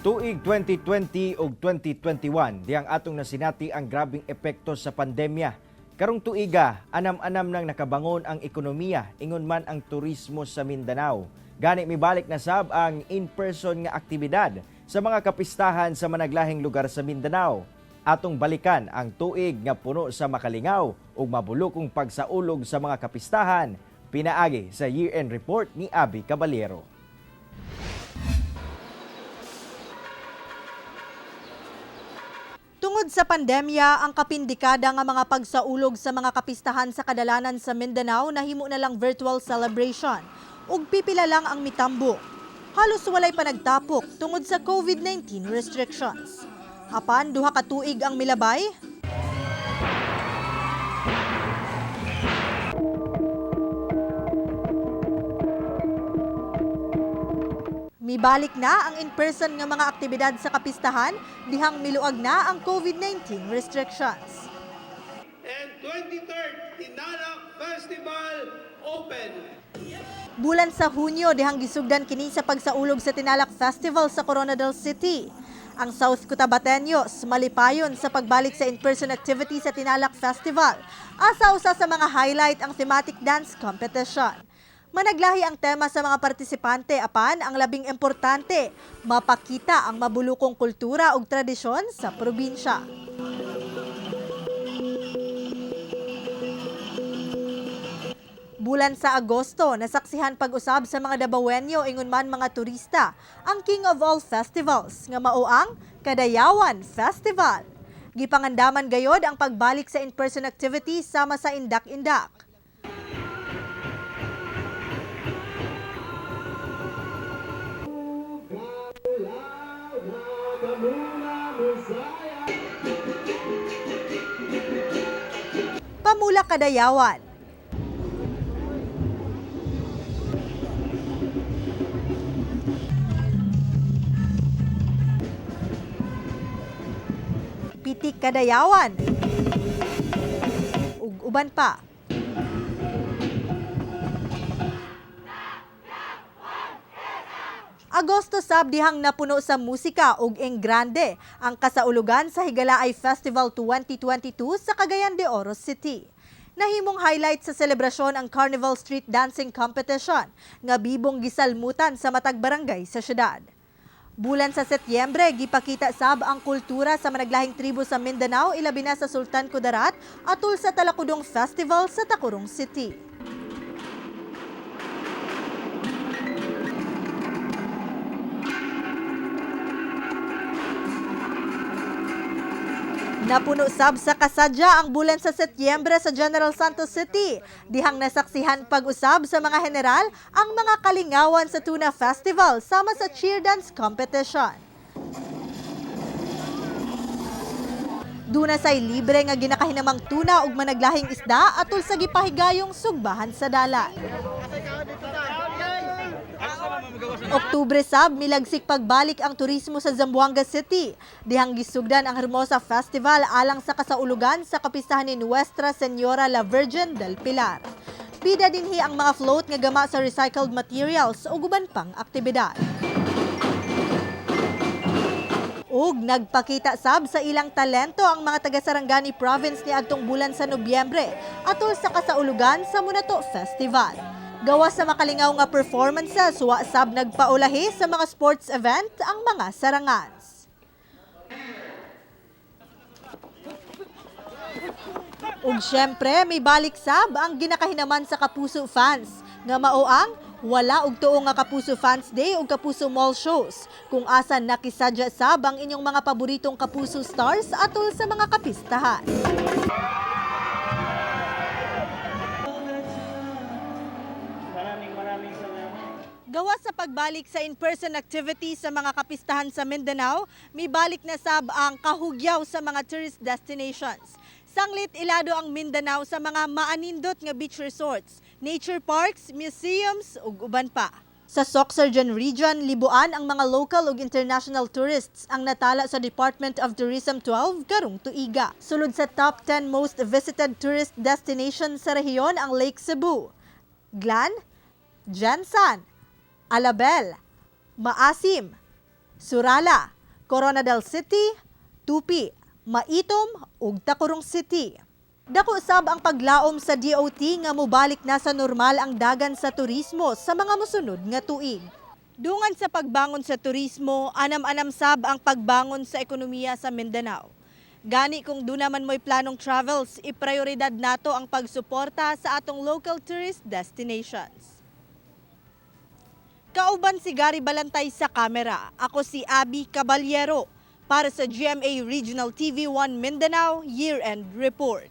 Tuig 2020 ug 2021, diyang atong nasinati ang grabing epekto sa pandemya. Karong tuiga, anam-anam nang nakabangon ang ekonomiya, ingon man ang turismo sa Mindanao. Gani mibalik na sab ang in-person nga aktibidad sa mga kapistahan sa managlahing lugar sa Mindanao. Atong balikan ang tuig nga puno sa makalingaw ug mabulokong pagsaulog sa mga kapistahan, pinaagi sa year-end report ni Abby Caballero. Tungod sa pandemya, ang kapindikada nga mga pagsaulog sa mga kapistahan sa kadalanan sa Mindanao nahimo na lang virtual celebration ug pipila lang ang mitambo. Halos walay pa nagtapok tungod sa COVID-19 restrictions. Apan duha ka tuig ang milabay, mibalik na ang in-person nga mga aktibidad sa kapistahan dihang miluag na ang COVID-19 restrictions. And 23rd, Tinalak Festival open. Bulan sa Hunyo dihang gisugdan kini sa pagsaulog sa Tinalak Festival sa Coronadal City. Ang South Cotabateños malipayon sa pagbalik sa in-person activity sa Tinalak Festival. Asa usa sa mga highlight ang thematic dance competition. Managlahi ang tema sa mga partisipante apan ang labing importante, mapakita ang mabulukong kultura ug tradisyon sa probinsya. Bulan sa Agosto, nasaksihan pag-usab sa mga Dabawenyo ingon man mga turista ang King of All Festivals nga mao ang Kadayawan Festival. Gipangandaman gayod ang pagbalik sa in-person activity sama sa indak-indak. Pamula Kadayawan. Pitik Kadayawan. Ug uban pa. Agosto sab dihang napuno sa musika ug enggrande ang kasaulugan sa Higalaay Festival 2022 sa Cagayan de Oro City. Nahimong highlight sa selebrasyon ang Carnival Street Dancing Competition nga bibong gisalmutan sa matag barangay sa syudad. Bulan sa Setyembre, gipakita sab ang kultura sa managlahing tribo sa Mindanao ilabi na sa Sultan Kudarat atol sa Talakudong Festival sa Tacurong City. Napuno sab sa kasadya ang bulan sa Setyembre sa General Santos City. Dihang nasaksihan pag-usab sa mga general ang mga kalingawan sa Tuna Festival sama sa cheer dance competition. Duna say libre nga ginakahinamang tuna ug managlahing isda atol sa gipahigayong sugbahan sa dalan. Oktubre sab milagsik pagbalik ang turismo sa Zamboanga City. Dihang gisugdan ang Hermosa Festival alang sa kasaulugan sa kapistahan ni Nuestra Señora la Virgen del Pilar. Pida dinhi ang mga float nga gama sa recycled materials ug uban pang aktibidad. Ug nagpakita sab sa ilang talento ang mga taga Sarangani Province ni adtong bulan sa Nobyembre atol sa kasaulugan sa Munato Festival. Gawa sa makalingaw nga performances, wa sab nagpaulahi sa mga sports event ang mga Sarangans. Ug syempre, may balik sab ang ginakahinaman sa Kapuso fans nga mao ang wala og tuo nga Kapuso Fans Day ug Kapuso Mall Shows kung asa nakisadya sab ang inyong mga paboritong Kapuso stars atol sa mga kapistahan. Gawa sa pagbalik sa in-person activity sa mga kapistahan sa Mindanao, may balik na sab ang kahugyaw sa mga tourist destinations. Sanglit ilado ang Mindanao sa mga maanindot nga beach resorts, nature parks, museums ug uban pa. Sa Sorsogon Region, libuan ang mga local ug international tourists ang natala sa Department of Tourism 12 karong tuiga. Sulod sa top 10 most visited tourist destinations sa rehiyon ang Lake Cebu, Glan, Jansan, Alabel, Maasim, Surala, Coronadal City, Tupi, Maitom ug Tacorong City. Dako sab ang paglaom sa DOT nga mobalik na sa normal ang dagan sa turismo sa mga mosunod nga tuig. Dungan sa pagbangon sa turismo, anam-anam sab ang pagbangon sa ekonomiya sa Mindanao. Gani kung do naman mo'y planong travels, iprioridad nato ang pagsuporta sa atong local tourist destinations. Kauban si Gary Balantay sa kamera. Ako si Abby Caballero para sa GMA Regional TV 1 Mindanao Year-End Report.